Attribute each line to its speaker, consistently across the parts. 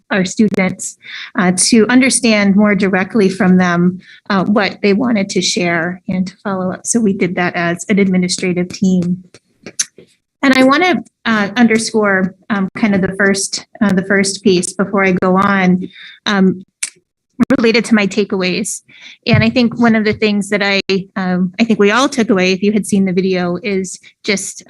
Speaker 1: our students to understand more directly from them what they wanted to share and to follow up. So we did that as an administrative team. And I want to underscore kind of the first piece before I go on, related to my takeaways. And I think one of the things that I think we all took away, if you had seen the video, is just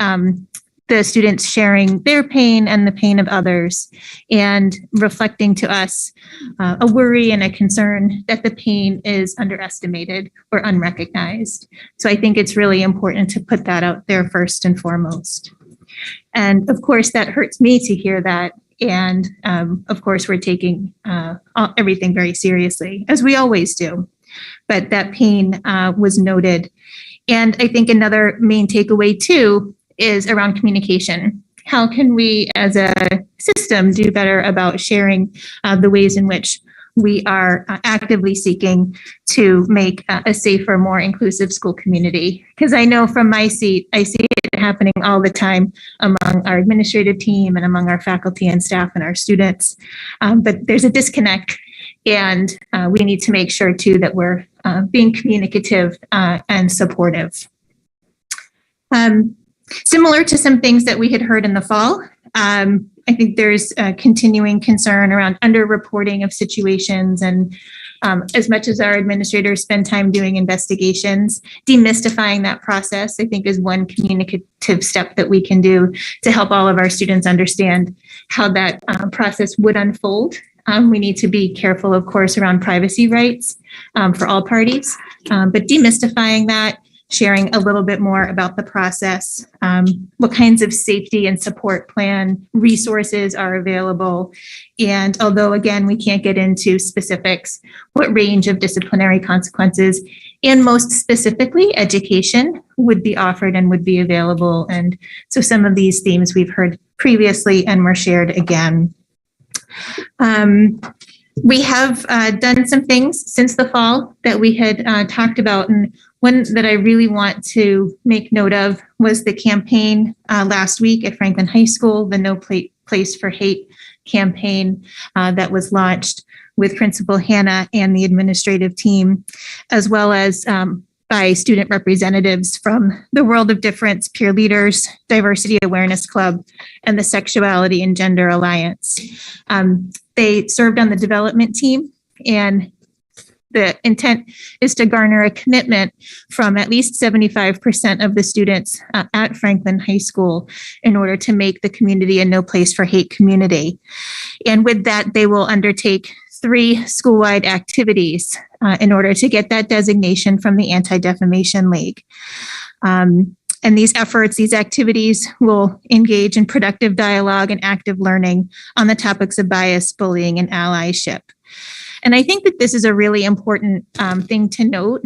Speaker 1: the students sharing their pain and the pain of others, and reflecting to us a worry and a concern that the pain is underestimated or unrecognized. So I think it's really important to put that out there first and foremost. And of course, that hurts me to hear that. And of course, we're taking everything very seriously, as we always do. But that pain was noted. And I think another main takeaway, too, is around communication. How can we, as a system, do better about sharing the ways in which we are actively seeking to make a safer, more inclusive school community? Because I know from my seat, I see it happening all the time among our administrative team and among our faculty and staff and our students. But there's a disconnect, and we need to make sure, too, that we're being communicative and supportive. Similar to some things that we had heard in the fall, I think there's a continuing concern around underreporting of situations, and as much as our administrators spend time doing investigations, demystifying that process, I think, is one communicative step that we can do to help all of our students understand how that process would unfold. We need to be careful, of course, around privacy rights for all parties, but demystifying that, sharing a little bit more about the process, what kinds of safety and support plan resources are available. And although, again, we can't get into specifics, what range of disciplinary consequences, and most specifically, education would be offered and would be available. And so some of these themes we've heard previously and were shared again. We have done some things since the fall that we had talked about, and one that I really want to make note of was the campaign last week at Franklin High School, the No Place for Hate campaign that was launched with Principal Hannah and the administrative team, as well as by student representatives from the World of Difference, Peer Leaders, Diversity Awareness Club, and the Sexuality and Gender Alliance. They served on the development team, and the intent is to garner a commitment from at least 75% of the students at Franklin High School in order to make the community a No Place for Hate community. And with that, they will undertake 3 school-wide activities in order to get that designation from the Anti-Defamation League. And these efforts, these activities will engage in productive dialogue and active learning on the topics of bias, bullying, and allyship. And I think that this is a really important thing to note.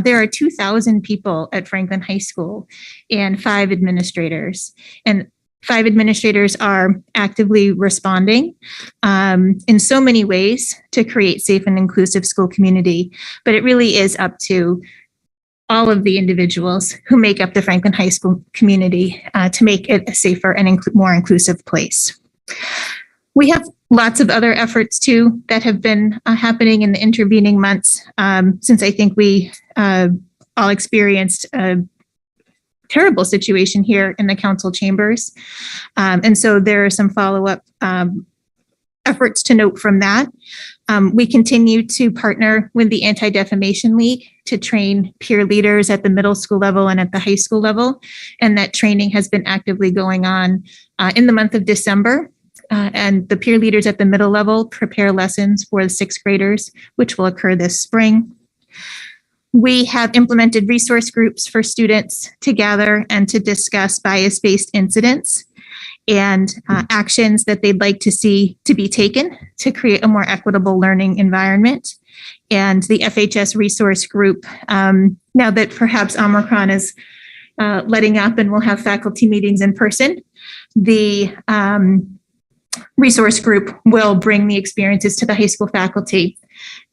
Speaker 1: There are 2,000 people at Franklin High School and 5 administrators. And 5 administrators are actively responding in so many ways to create safe and inclusive school community. But it really is up to all of the individuals who make up the Franklin High School community to make it a safer and more inclusive place. We have lots of other efforts too that have been happening in the intervening months since I think we all experienced a terrible situation here in the council chambers. And so there are some follow-up efforts to note from that. We continue to partner with the Anti-Defamation League to train peer leaders at the middle school level and at the high school level. And that training has been actively going on in the month of December. And the peer leaders at the middle level prepare lessons for the 6th graders, which will occur this spring. We have implemented resource groups for students to gather and to discuss bias-based incidents and actions that they'd like to see to be taken to create a more equitable learning environment. And the FHS resource group, now that perhaps Omicron is letting up and we'll have faculty meetings in person, the resource group will bring the experiences to the high school faculty.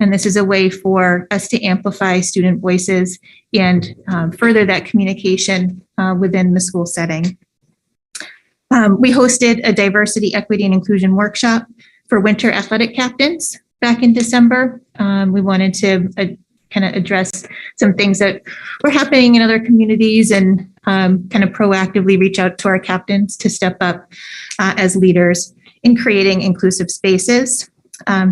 Speaker 1: And this is a way for us to amplify student voices and further that communication within the school setting. We hosted a diversity, equity, and inclusion workshop for winter athletic captains back in December. We wanted to kind of address some things that were happening in other communities and kind of proactively reach out to our captains to step up as leaders in creating inclusive spaces.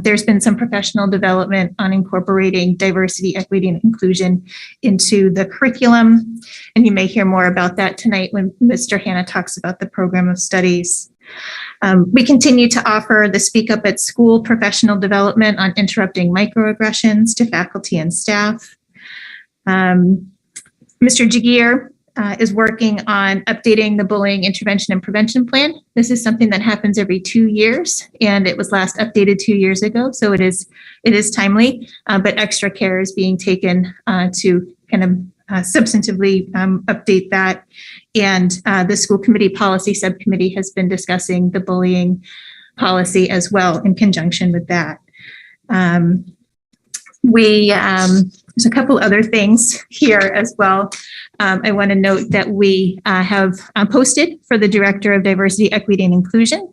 Speaker 1: There's been some professional development on incorporating diversity, equity, and inclusion into the curriculum. And you may hear more about that tonight when Mr. Hanna talks about the program of studies. We continue to offer the Speak Up at School professional development on interrupting microaggressions to faculty and staff. Mr. Jagier is working on updating the bullying intervention and prevention plan. This is something that happens every 2 years, and it was last updated 2 years ago, so it is timely, but extra care is being taken to kind of substantively update that. And the school committee policy subcommittee has been discussing the bullying policy as well in conjunction with that. There's a couple other things here as well. I want to note that we have posted for the Director of Diversity, Equity, and Inclusion,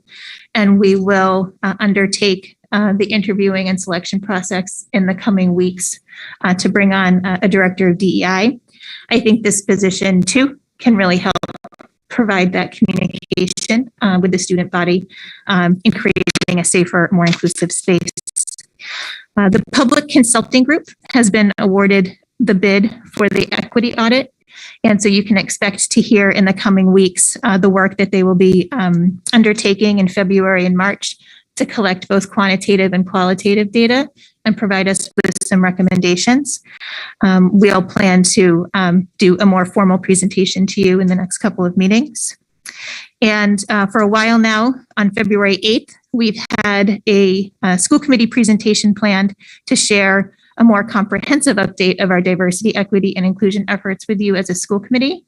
Speaker 1: and we will undertake the interviewing and selection process in the coming weeks to bring on a Director of DEI. I think this position too can really help provide that communication with the student body in creating a safer, more inclusive space. The public consulting group has been awarded the bid for the equity audit. And so you can expect to hear in the coming weeks the work that they will be undertaking in February and March to collect both quantitative and qualitative data and provide us with some recommendations. We'll plan to do a more formal presentation to you in the next couple of meetings. And for a while now, on February 8th, we've had a school committee presentation planned to share a more comprehensive update of our diversity, equity, and inclusion efforts with you as a school committee.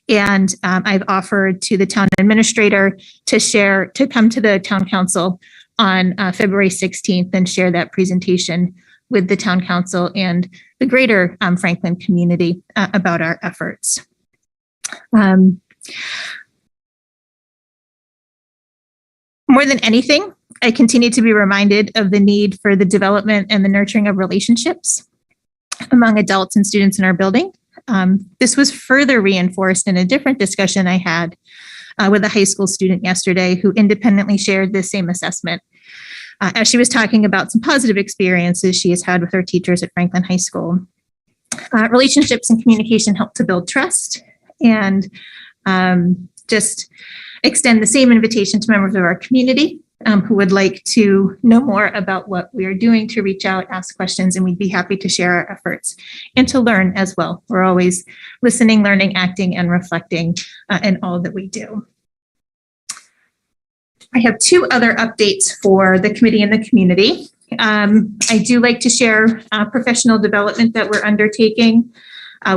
Speaker 1: And I've offered to the town administrator to come to the town council on February 16th and share that presentation with the town council and the greater Franklin community about our efforts. More than anything, I continue to be reminded of the need for the development and the nurturing of relationships among adults and students in our building. This was further reinforced in a different discussion I had with a high school student yesterday who independently shared this same assessment as she was talking about some positive experiences she has had with her teachers at Franklin High School. Relationships and communication help to build trust and just extend the same invitation to members of our community who would like to know more about what we are doing to reach out, ask questions, and we'd be happy to share our efforts and to learn as well. We're always listening, learning, acting, and reflecting in all that we do. I have two other updates for the committee and the community. I do like to share professional development that we're undertaking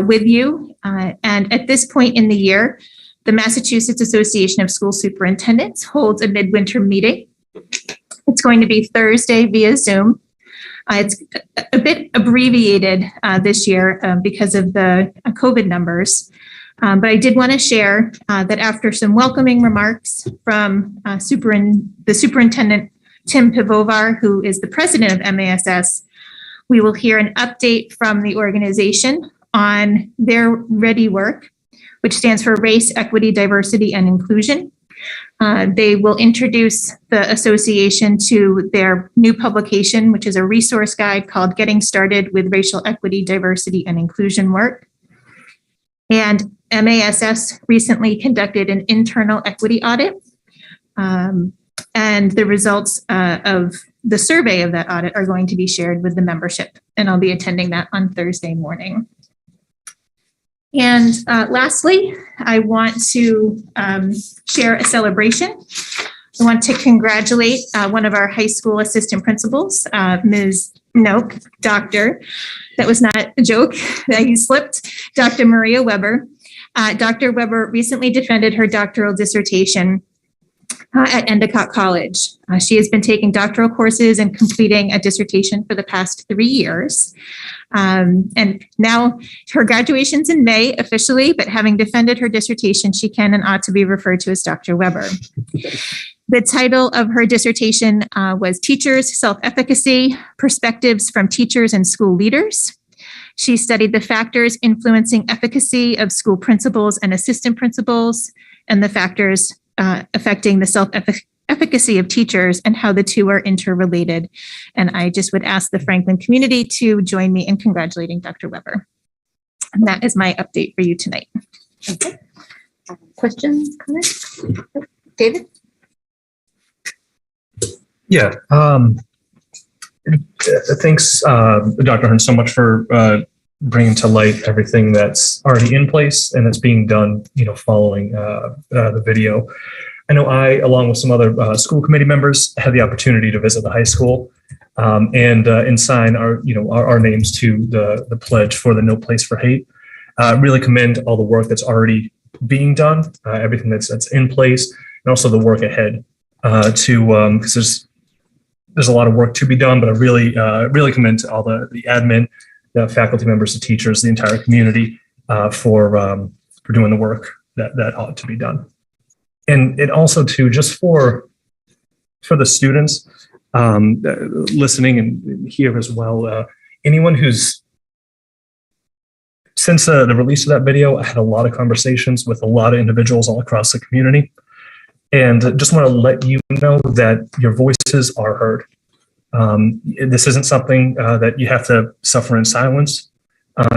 Speaker 1: with you. And at this point in the year, the Massachusetts Association of School Superintendents holds a midwinter meeting. It's going to be Thursday via Zoom. It's a bit abbreviated this year because of the COVID numbers. But I did want to share that after some welcoming remarks from the superintendent, Tim Pivovar, who is the president of MASS, we will hear an update from the organization on their READY work, which stands for Race, Equity, Diversity, and Inclusion. They will introduce the association to their new publication, which is a resource guide called Getting Started with Racial Equity, Diversity, and Inclusion Work. And MASS recently conducted an internal equity audit. And the results of the survey of that audit are going to be shared with the membership. And I'll be attending that on Thursday morning. And lastly, I want to share a celebration. I want to congratulate one of our high school assistant principals, Dr. That was not a joke, that he slipped, Dr. Maria Weber. Dr. Weber recently defended her doctoral dissertation at Endicott College. She has been taking doctoral courses and completing a dissertation for the past 3 years. And now her graduation's in May officially, but having defended her dissertation, she can and ought to be referred to as Dr. Weber. The title of her dissertation was Teachers, Self-Efficacy, Perspectives from Teachers and School Leaders. She studied the factors influencing efficacy of school principals and assistant principals, and the factors affecting the self-efficacy of teachers and how the two are interrelated. And I just would ask the Franklin community to join me in congratulating Dr. Weber. And that is my update for you tonight.
Speaker 2: Okay. Questions, comments? David?
Speaker 3: Yeah. Thanks, Dr. Hearn, so much for bringing to light everything that's already in place and that's being done, following the video. I know along with some other school committee members, had the opportunity to visit the high school and sign our names to the pledge for the No Place for Hate. Really commend all the work that's already being done, everything that's in place, and also the work ahead because there's a lot of work to be done, but I really commend all the admin, the faculty members, the teachers, the entire community for doing the work that ought to be done. And it also too, just for the students listening and here as well, anyone who's, since the release of that video, I had a lot of conversations with a lot of individuals all across the community. And just want to let you know that your voices are heard. This isn't something that you have to suffer in silence.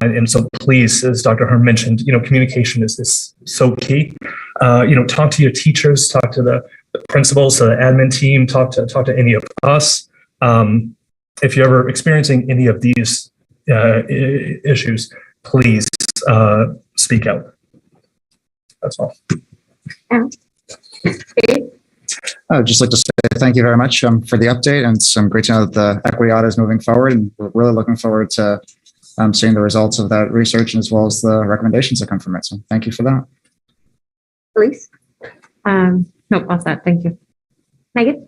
Speaker 3: And so please, as Dr. Hearn mentioned, communication is so key. Talk to your teachers, talk to the principals, the admin team, talk to any of us. If you're ever experiencing any of these issues, please speak out. That's all.
Speaker 4: I would just like to say thank you very much for the update, and it's great to know that the equity audit is moving forward, and we're really looking forward to seeing the results of that research and as well as the recommendations that come from it. So thank you for that.
Speaker 2: Elise?
Speaker 5: Nope, all set. Thank you.
Speaker 2: Megan?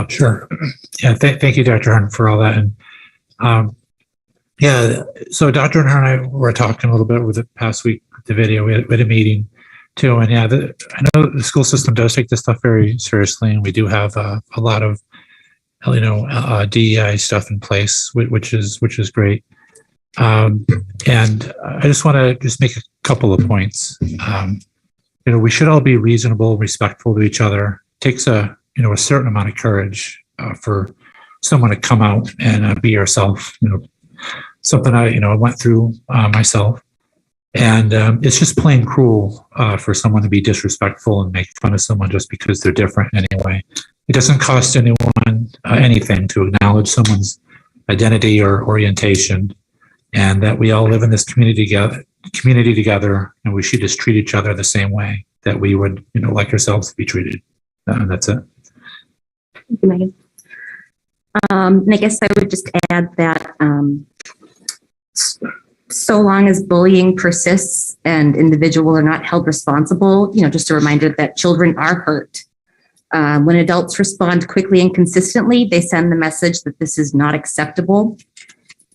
Speaker 6: Sure. Yeah, thank you, Dr. Hearn, for all that. And so Dr. Hearn and I were talking a little bit with the past week with the video. We had a meeting too, and I know the school system does take this stuff very seriously, and we do have a lot of DEI stuff in place, which is great. And I just want to make a couple of points. We should all be reasonable, respectful to each other. It takes a certain amount of courage for someone to come out and be yourself. Something I went through myself. And it's just plain cruel for someone to be disrespectful and make fun of someone just because they're different anyway. It doesn't cost anyone anything to acknowledge someone's identity or orientation, and that we all live in this community together, and we should just treat each other the same way that we would, like ourselves to be treated. And that's it.
Speaker 2: Thank you, Megan. And I guess I would just add that so long as bullying persists and individuals are not held responsible, just a reminder that children are hurt. When adults respond quickly and consistently, they send the message that this is not acceptable.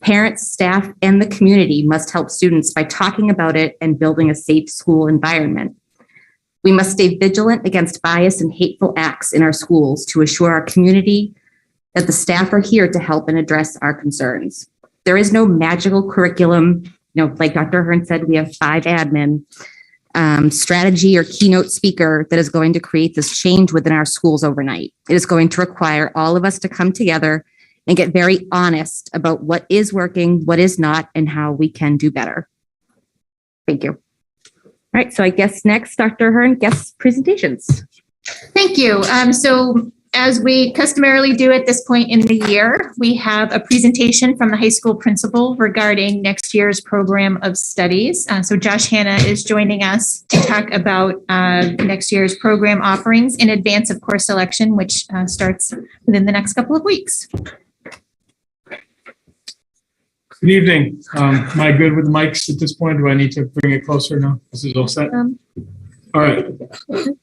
Speaker 2: Parents, staff, and the community must help students by talking about it and building a safe school environment. We must stay vigilant against bias and hateful acts in our schools to assure our community that the staff are here to help and address our concerns. There is no magical curriculum. Like Dr. Hearn said, we have 5 admin, strategy or keynote speaker that is going to create this change within our schools overnight. It is going to require all of us to come together and get very honest about what is working, what is not, and how we can do better. Thank you. All right, so I guess next, Dr. Hearn, guest presentations.
Speaker 1: Thank you. So as we customarily do at this point in the year, we have a presentation from the high school principal regarding next year's program of studies. So Josh Hanna is joining us to talk about next year's program offerings in advance of course selection, which starts within the next couple of weeks.
Speaker 7: Good evening. Am I good with the mics at this point? Do I need to bring it closer? No, this is all set. All right. I want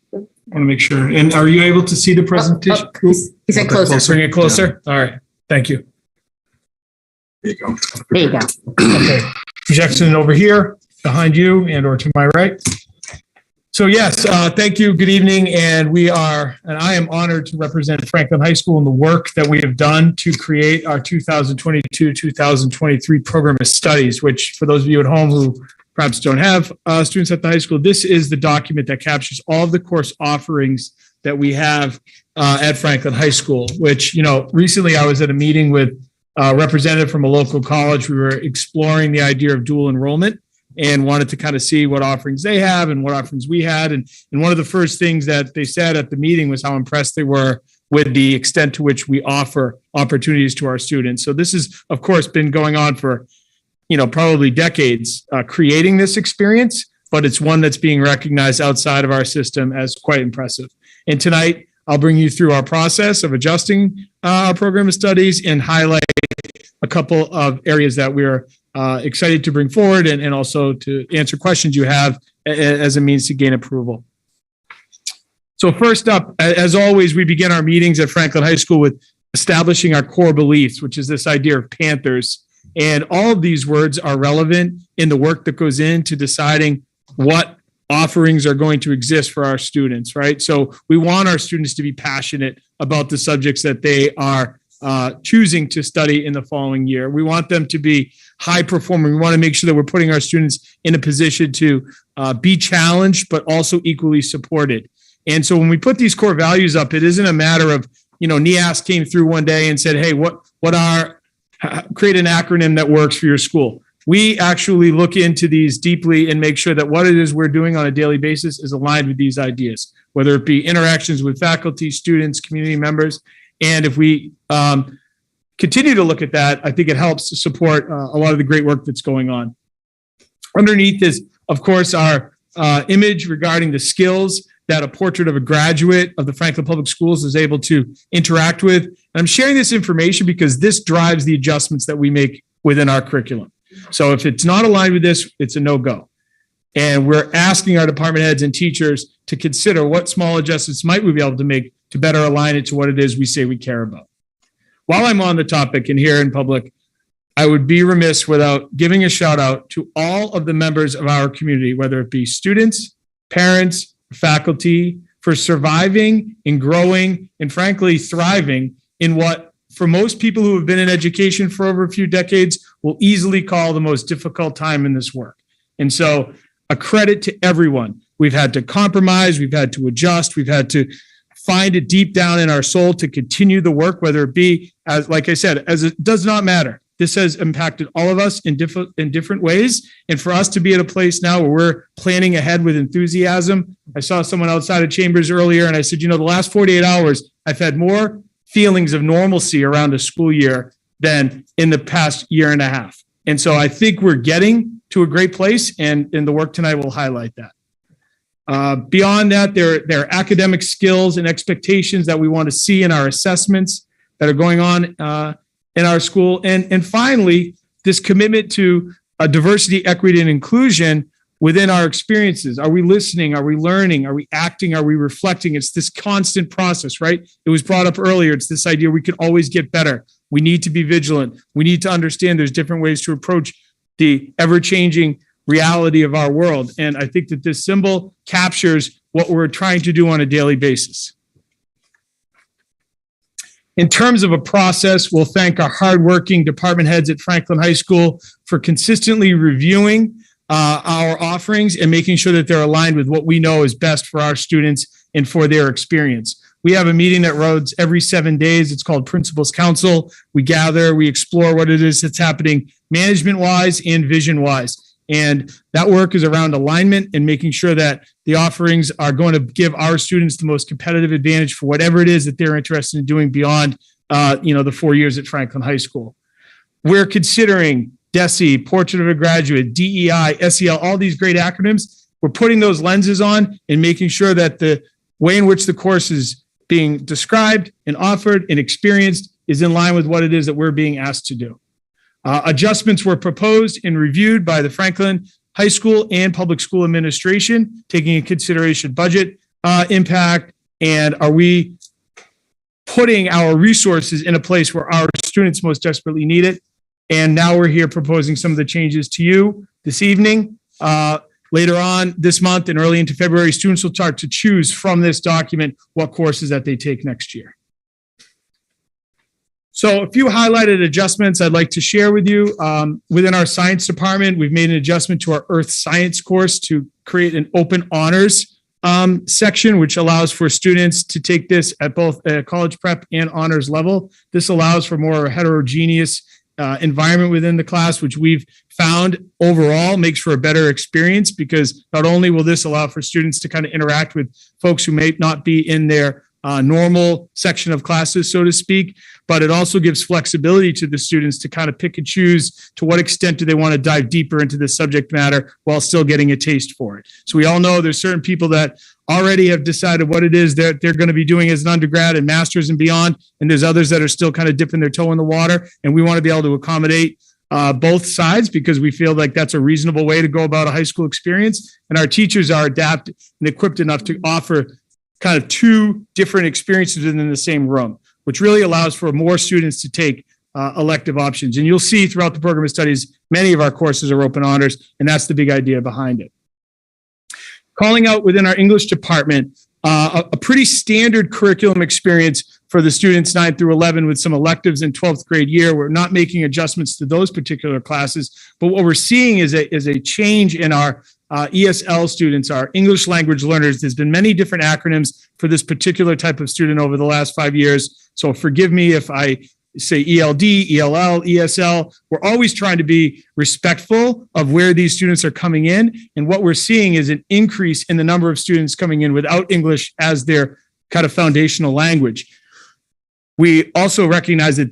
Speaker 7: to make sure. And are you able to see the presentation?
Speaker 2: He said closer.
Speaker 7: Bring it closer. All right. Thank you. There you go.
Speaker 2: There you go.
Speaker 7: Okay. Projection over here behind you and or to my right. So yes, thank you. Good evening. And I am honored to represent Franklin High School in the work that we have done to create our 2022-2023 program of studies, which for those of you at home who perhaps don't have students at the high school, this is the document that captures all of the course offerings that we have at Franklin High School, which, recently I was at a meeting with a representative from a local college. We were exploring the idea of dual enrollment and wanted to kind of see what offerings they have and what offerings we had. And one of the first things that they said at the meeting was how impressed they were with the extent to which we offer opportunities to our students. So this has, of course, been going on for, probably decades, creating this experience, but it's one that's being recognized outside of our system as quite impressive. And tonight, I'll bring you through our process of adjusting our program of studies and highlight a couple of areas that we're excited to bring forward and also to answer questions you have as a means to gain approval. So first up, as always, we begin our meetings at Franklin High School with establishing our core beliefs, which is this idea of Panthers. And all of these words are relevant in the work that goes into deciding what offerings are going to exist for our students, right? So we want our students to be passionate about the subjects that they are choosing to study in the following year. We want them to be high performing. We want to make sure that we're putting our students in a position to be challenged, but also equally supported. And so when we put these core values up, it isn't a matter of, NEAS came through one day and said, hey, create an acronym that works for your school. We actually look into these deeply and make sure that what it is we're doing on a daily basis is aligned with these ideas, whether it be interactions with faculty, students, community members. And if we continue to look at that, I think it helps to support a lot of the great work that's going on. Underneath is, of course, our image regarding the skills that a portrait of a graduate of the Franklin Public Schools is able to interact with. And I'm sharing this information because this drives the adjustments that we make within our curriculum. So if it's not aligned with this, it's a no-go. And we're asking our department heads and teachers to consider what small adjustments might we be able to make to better align it to what it is we say we care about. While I'm on the topic and here in public, I would be remiss without giving a shout out to all of the members of our community, whether it be students, parents, faculty, for surviving and growing and frankly thriving in what for most people who have been in education for over a few decades will easily call the most difficult time in this work. And so a credit to everyone. We've had to compromise, we've had to adjust, we've had to find it deep down in our soul to continue the work, whether it be, as like I said, as it does not matter. This has impacted all of us in different ways. And for us to be at a place now where we're planning ahead with enthusiasm. I saw someone outside of Chambers earlier and I said, the last 48 hours, I've had more feelings of normalcy around a school year than in the past year and a half. And so I think we're getting to a great place, and the work tonight will highlight that. Beyond that, there are academic skills and expectations that we want to see in our assessments that are going on in our school. And finally, this commitment to diversity, equity, and inclusion within our experiences. Are we listening? Are we learning? Are we acting? Are we reflecting? It's this constant process, right? It was brought up earlier. It's this idea we can always get better. We need to be vigilant. We need to understand there's different ways to approach the ever-changing reality of our world. And I think that this symbol captures what we're trying to do on a daily basis. In terms of a process, we'll thank our hardworking department heads at Franklin High School for consistently reviewing our offerings and making sure that they're aligned with what we know is best for our students and for their experience. We have a meeting that runs every 7 days. It's called Principals Council. We gather, we explore what it is that's happening management-wise and vision-wise. And that work is around alignment and making sure that the offerings are going to give our students the most competitive advantage for whatever it is that they're interested in doing beyond, the 4 years at Franklin High School. We're considering DESE, Portrait of a Graduate, DEI, SEL, all these great acronyms. We're putting those lenses on and making sure that the way in which the course is being described and offered and experienced is in line with what it is that we're being asked to do. Adjustments were proposed and reviewed by the Franklin High School and Public School Administration, taking into consideration budget impact, and are we putting our resources in a place where our students most desperately need it. And now we're here proposing some of the changes to you this evening. later on this month and early into February, students will start to choose from this document what courses that they take next year. So a few highlighted adjustments I'd like to share with you. Within our science department, we've made an adjustment to our earth science course to create an open honors section, which allows for students to take this at both college prep and honors level. This allows for more heterogeneous environment within the class, which we've found overall makes for a better experience, because not only will this allow for students to kind of interact with folks who may not be in their normal section of classes, so to speak, but it also gives flexibility to the students to kind of pick and choose to what extent do they want to dive deeper into the subject matter while still getting a taste for it. So we all know there's certain people that already have decided what it is that they're going to be doing as an undergrad and master's and beyond, and there's others that are still kind of dipping their toe in the water, and we want to be able to accommodate both sides, because we feel like that's a reasonable way to go about a high school experience, and our teachers are adapted and equipped enough to offer kind of two different experiences within the same room, which really allows for more students to take elective options. And you'll see throughout the program of studies, many of our courses are open honors, and that's the big idea behind it. Calling out within our English department, a pretty standard curriculum experience for the students 9 through 11 with some electives in 12th grade year. We're not making adjustments to those particular classes, but what we're seeing is a change in our ESL students, our English language learners. There's been many different acronyms for this particular type of student over the last 5 years. So forgive me if I say ELD, ELL, ESL. We're always trying to be respectful of where these students are coming in. And what we're seeing is an increase in the number of students coming in without English as their kind of foundational language. We also recognize that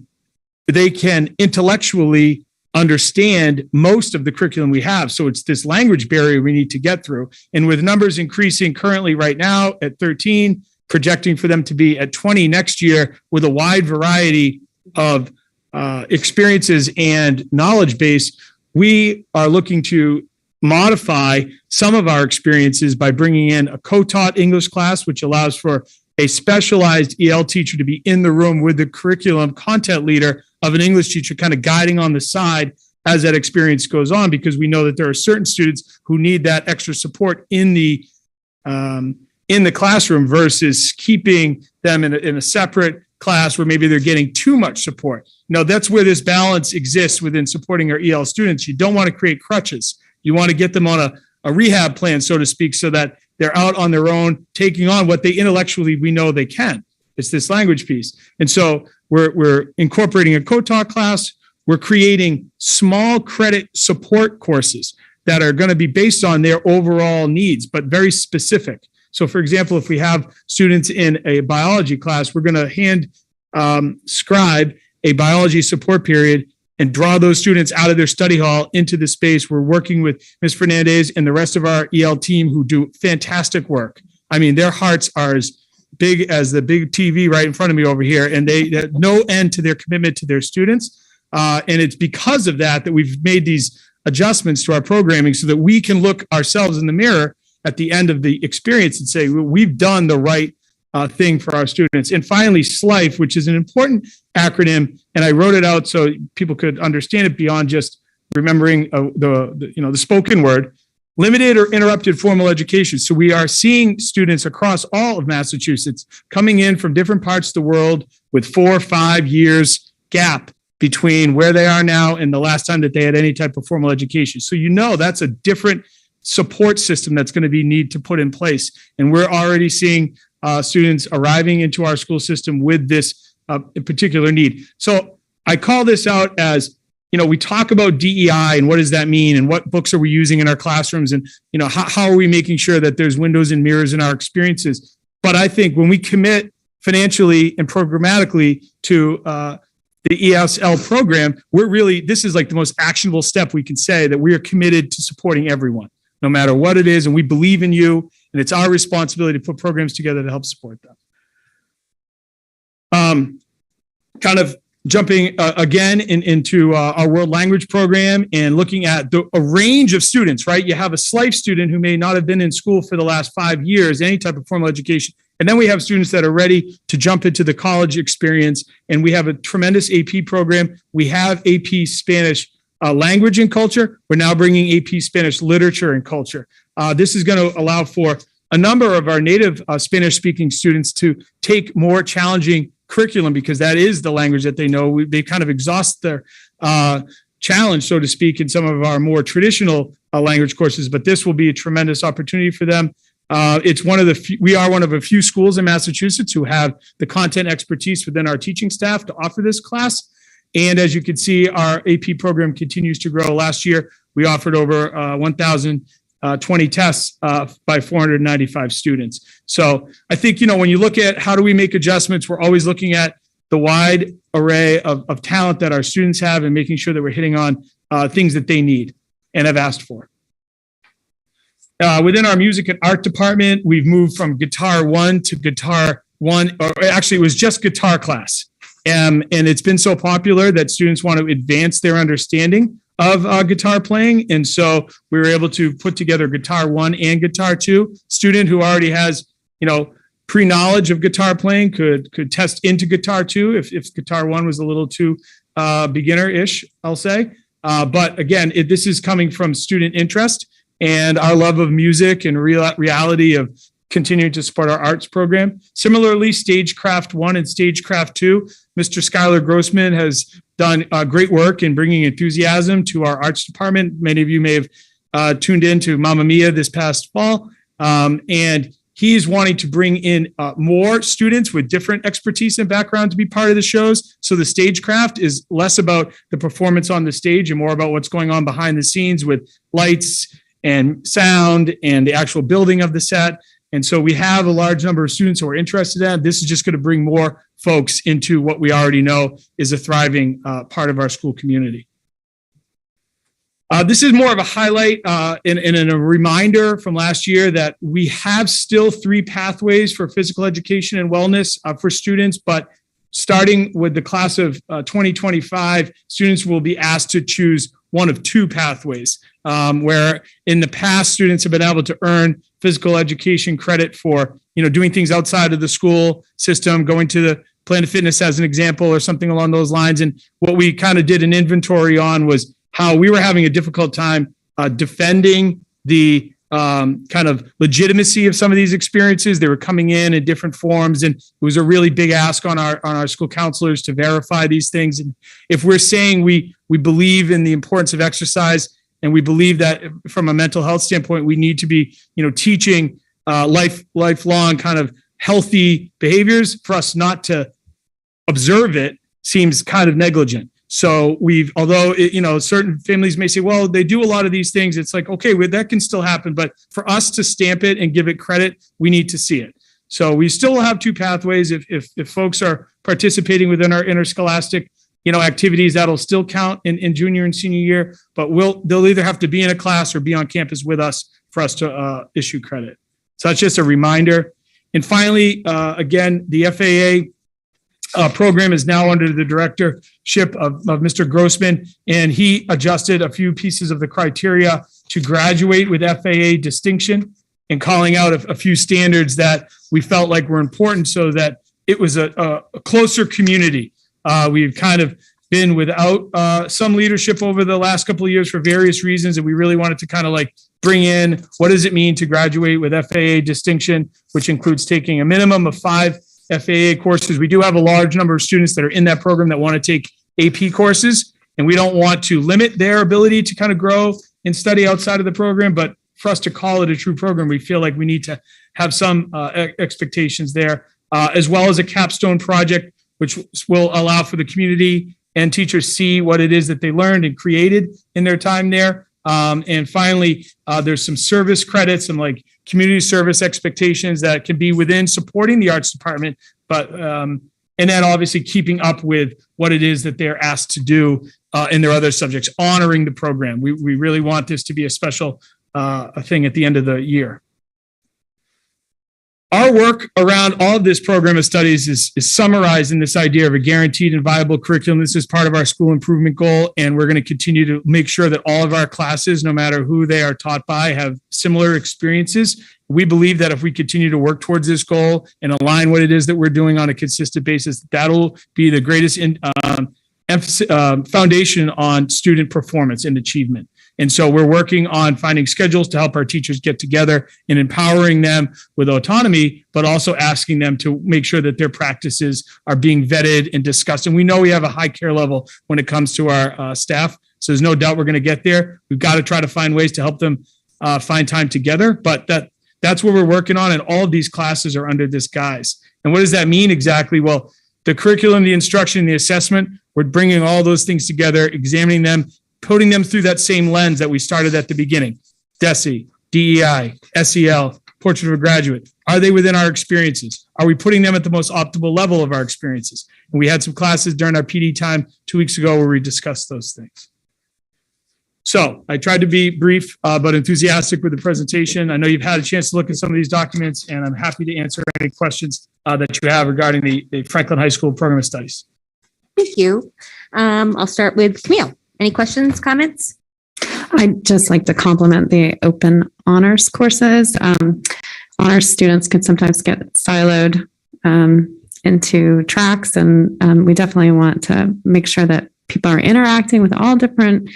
Speaker 7: they can intellectually understand most of the curriculum we have. So it's this language barrier we need to get through. And with numbers increasing currently right now at 13, projecting for them to be at 20 next year with a wide variety of experiences and knowledge base, we are looking to modify some of our experiences by bringing in a co-taught English class, which allows for a specialized EL teacher to be in the room with the curriculum content leader of an English teacher, kind of guiding on the side as that experience goes on, because we know that there are certain students who need that extra support in the classroom versus keeping them in a separate class where maybe they're getting too much support. Now, that's where this balance exists within supporting our EL students. You don't want to create crutches. You want to get them on a rehab plan, so to speak, so that they're out on their own, taking on what they intellectually we know they can. It's this language piece. And so we're incorporating a co-taught class. We're creating small credit support courses that are going to be based on their overall needs, but very specific. So for example, if we have students in a biology class, we're going to hand scribe a biology support period and draw those students out of their study hall into the space. We're working with Ms. Fernandez and the rest of our EL team who do fantastic work. I mean, their hearts are as big as the big TV right in front of me over here, and they have no end to their commitment to their students. And it's because of that we've made these adjustments to our programming so that we can look ourselves in the mirror at the end of the experience and say, we've done the right thing for our students. And finally, SLIFE, which is an important acronym, and I wrote it out so people could understand it beyond just remembering the spoken word. Limited or interrupted formal education. So we are seeing students across all of Massachusetts coming in from different parts of the world with 4 or 5 years gap between where they are now and the last time that they had any type of formal education. So that's a different support system that's going to be need to put in place. And we're already seeing students arriving into our school system with this particular need. So I call this out as, we talk about DEI and what does that mean and what books are we using in our classrooms and, how are we making sure that there's windows and mirrors in our experiences. But I think when we commit financially and programmatically to the ESL program, this is like the most actionable step we can say that we are committed to supporting everyone, no matter what it is. And we believe in you, and it's our responsibility to put programs together to help support them. Kind of jumping again into our world language program and looking at a range of students, right? You have a SLIFE student who may not have been in school for the last 5 years, any type of formal education. And then we have students that are ready to jump into the college experience. And we have a tremendous AP program. We have AP Spanish language and culture. We're now bringing AP Spanish literature and culture. This is going to allow for a number of our native Spanish-speaking students to take more challenging curriculum because that is the language that they know. They kind of exhaust their challenge, so to speak, in some of our more traditional language courses, but this will be a tremendous opportunity for them. It's we are one of a few schools in Massachusetts who have the content expertise within our teaching staff to offer this class. And as you can see, our AP program continues to grow. Last year, we offered over 1,020 tests by 495 students. So I think, when you look at how do we make adjustments, we're always looking at the wide array of talent that our students have and making sure that we're hitting on things that they need and have asked for. Within our music and art department, we've moved from Guitar 1 to Guitar 1, or actually it was just guitar class. And it's been so popular that students want to advance their understanding of guitar playing. And so we were able to put together Guitar 1 and Guitar 2. Student who already has, pre-knowledge of guitar playing could test into Guitar 2 if Guitar 1 was a little too beginner-ish, I'll say. But again, this is coming from student interest and our love of music and reality of continuing to support our arts program. Similarly, Stagecraft 1 and Stagecraft 2, Mr. Skylar Grossman has done great work in bringing enthusiasm to our arts department. Many of you may have tuned in to Mamma Mia this past fall. And he's wanting to bring in more students with different expertise and background to be part of the shows. So the Stagecraft is less about the performance on the stage and more about what's going on behind the scenes with lights and sound and the actual building of the set. And so we have a large number of students who are interested in that. This is just going to bring more folks into what we already know is a thriving part of our school community. This is more of a highlight and a reminder from last year that we have still 3 pathways for physical education and wellness for students, but starting with the class of 2025, students will be asked to choose one of 2 pathways, where in the past, students have been able to earn physical education credit for, doing things outside of the school system, going to the Planet Fitness as an example or something along those lines. And what we kind of did an inventory on was how we were having a difficult time defending the kind of legitimacy of some of these experiences. They were coming in different forms, and it was a really big ask on our school counselors to verify these things. And if we're saying we believe in the importance of exercise, and we believe that from a mental health standpoint, we need to be, teaching lifelong kind of healthy behaviors, for us not to observe it seems kind of negligent. So although certain families may say, well, they do a lot of these things. It's like, okay, that can still happen. But for us to stamp it and give it credit, we need to see it. So we still have 2 pathways. If folks are participating within our interscholastic, activities, that'll still count in junior and senior year, but they'll either have to be in a class or be on campus with us for us to issue credit. So that's just a reminder. And finally, again, the FAA program is now under the directorship of Mr. Grossman, and he adjusted a few pieces of the criteria to graduate with FAA distinction and calling out a few standards that we felt like were important so that it was a closer community. We've kind of been without some leadership over the last couple of years for various reasons, and we really wanted to kind of bring in what does it mean to graduate with FAA distinction, which includes taking a minimum of 5 FAA courses. We do have a large number of students that are in that program that want to take AP courses, and we don't want to limit their ability to kind of grow and study outside of the program, but for us to call it a true program, we feel like we need to have some expectations there, as well as a capstone project, which will allow for the community and teachers see what it is that they learned and created in their time there. And finally, there's some service credits and community service expectations that can be within supporting the arts department, but and then obviously keeping up with what it is that they're asked to do in their other subjects, honoring the program. We really want this to be a special thing at the end of the year. Our work around all of this program of studies is summarized in this idea of a guaranteed and viable curriculum. This is part of our school improvement goal, and we're going to continue to make sure that all of our classes, no matter who they are taught by, have similar experiences. We believe that if we continue to work towards this goal and align what it is that we're doing on a consistent basis, that'll be the greatest foundation on student performance and achievement. And so we're working on finding schedules to help our teachers get together and empowering them with autonomy, but also asking them to make sure that their practices are being vetted and discussed. And we know we have a high care level when it comes to our staff. So there's no doubt we're going to get there. We've got to try to find ways to help them find time together. But that's what we're working on. And all of these classes are under this guise. And what does that mean exactly? Well, the curriculum, the instruction, the assessment, we're bringing all those things together, examining them, putting them through that same lens that we started at the beginning. DESE, DEI, SEL, Portrait of a Graduate. Are they within our experiences? Are we putting them at the most optimal level of our experiences? And we had some classes during our PD time 2 weeks ago where we discussed those things. So I tried to be brief, but enthusiastic with the presentation. I know you've had a chance to look at some of these documents, and I'm happy to answer any questions that you have regarding the Franklin High School Program of Studies.
Speaker 2: Thank you. I'll start with Camille. Any questions, comments?
Speaker 5: I'd just like to compliment the open honors courses. Honors students can sometimes get siloed into tracks, and we definitely want to make sure that people are interacting with all different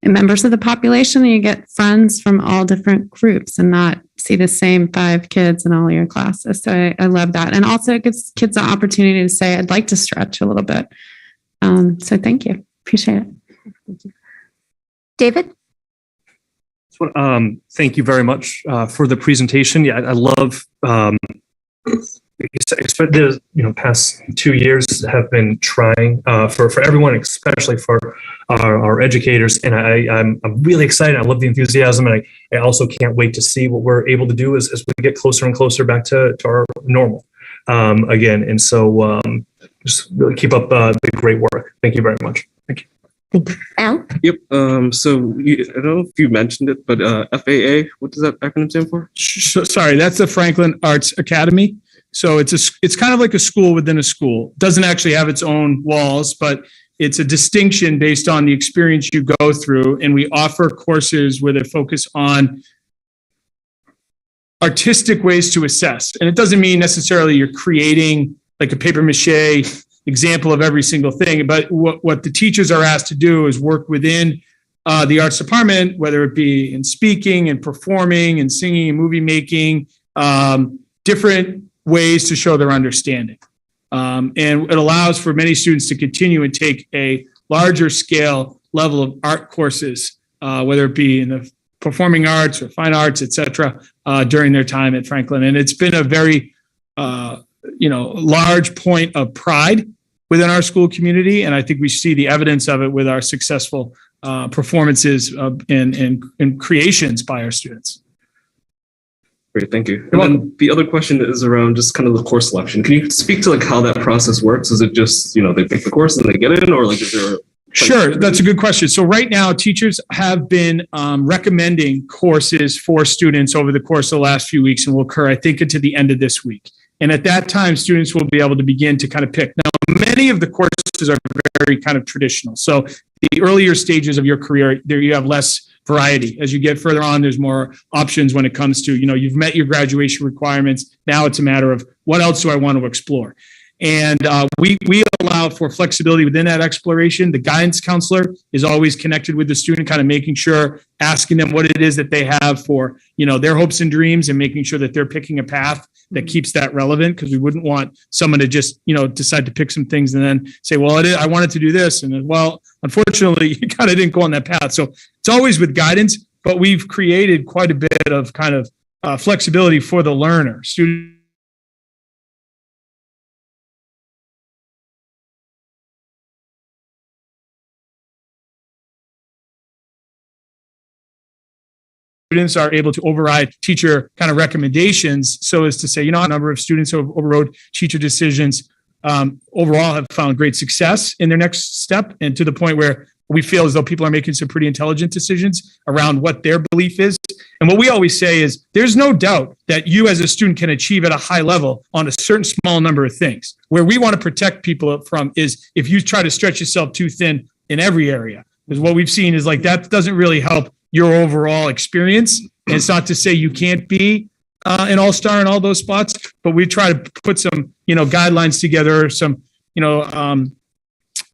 Speaker 5: members of the population, and you get friends from all different groups and not see the same 5 kids in all your classes. So I love that. And also it gives kids the opportunity to say, I'd like to stretch a little bit. So thank you. Appreciate it.
Speaker 2: Thank you. David?
Speaker 3: Thank you very much for the presentation. Yeah, I love the past 2 years have been trying for everyone, especially for our educators. And I'm really excited. I love the enthusiasm. And I also can't wait to see what we're able to do as we get closer and closer back to our normal again. And so just really keep up the great work. Thank you very much. Thank you.
Speaker 2: Thank you. Al?
Speaker 8: Yep. So I don't know if you mentioned it, but FAA, what does that acronym stand for?
Speaker 7: Sorry, that's the Franklin Arts Academy. So it's kind of like a school within a school. Doesn't actually have its own walls, but it's a distinction based on the experience you go through. And we offer courses with a focus on artistic ways to assess. And it doesn't mean necessarily you're creating like a paper mache example of every single thing, but what the teachers are asked to do is work within the arts department, whether it be in speaking and performing and singing and movie making, different ways to show their understanding. And it allows for many students to continue and take a larger scale level of art courses, whether it be in the performing arts or fine arts, et cetera, during their time at Franklin. And it's been a very, large point of pride within our school community. And I think we see the evidence of it with our successful performances and creations by our students.
Speaker 8: Great, thank you. And then the other question is around just kind of the course selection. Can you speak to like how that process works? Is it just, they pick the course and they get in, or like is there?
Speaker 7: Sure, that's a good question. So right now, teachers have been recommending courses for students over the course of the last few weeks and will occur, I think, until the end of this week. And at that time, students will be able to begin to kind of pick. Now, many of the courses are very kind of traditional. So the earlier stages of your career, there you have less variety. As you get further on, there's more options when it comes to, you've met your graduation requirements. Now it's a matter of what else do I want to explore? And we allow for flexibility within that exploration. The guidance counselor is always connected with the student, kind of making sure, asking them what it is that they have for, their hopes and dreams, and making sure that they're picking a path that keeps that relevant, because we wouldn't want someone to just, decide to pick some things and then say, well, I wanted to do this. And then, well, unfortunately, you kind of didn't go on that path. So it's always with guidance, but we've created quite a bit of kind of flexibility for the learner. Students are able to override teacher kind of recommendations, so as to say, a number of students who have overrode teacher decisions overall have found great success in their next step, and to the point where we feel as though people are making some pretty intelligent decisions around what their belief is. And what we always say is there's no doubt that you as a student can achieve at a high level on a certain small number of things. Where we want to protect people from is if you try to stretch yourself too thin in every area. Because what we've seen is like that doesn't really help your overall experience. And it's not to say you can't be an all-star in all those spots, but we try to put some, guidelines together, some,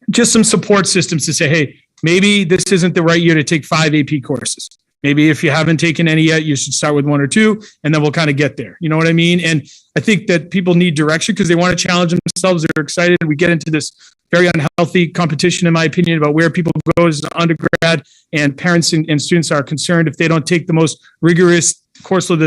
Speaker 7: just some support systems to say, hey, maybe this isn't the right year to take 5 AP courses. Maybe if you haven't taken any yet, you should start with 1 or 2, and then we'll kind of get there. You know what I mean? And I think that people need direction because they want to challenge themselves. They're excited. We get into this very unhealthy competition, in my opinion, about where people go as an undergrad, and parents and students are concerned if they don't take the most rigorous course load that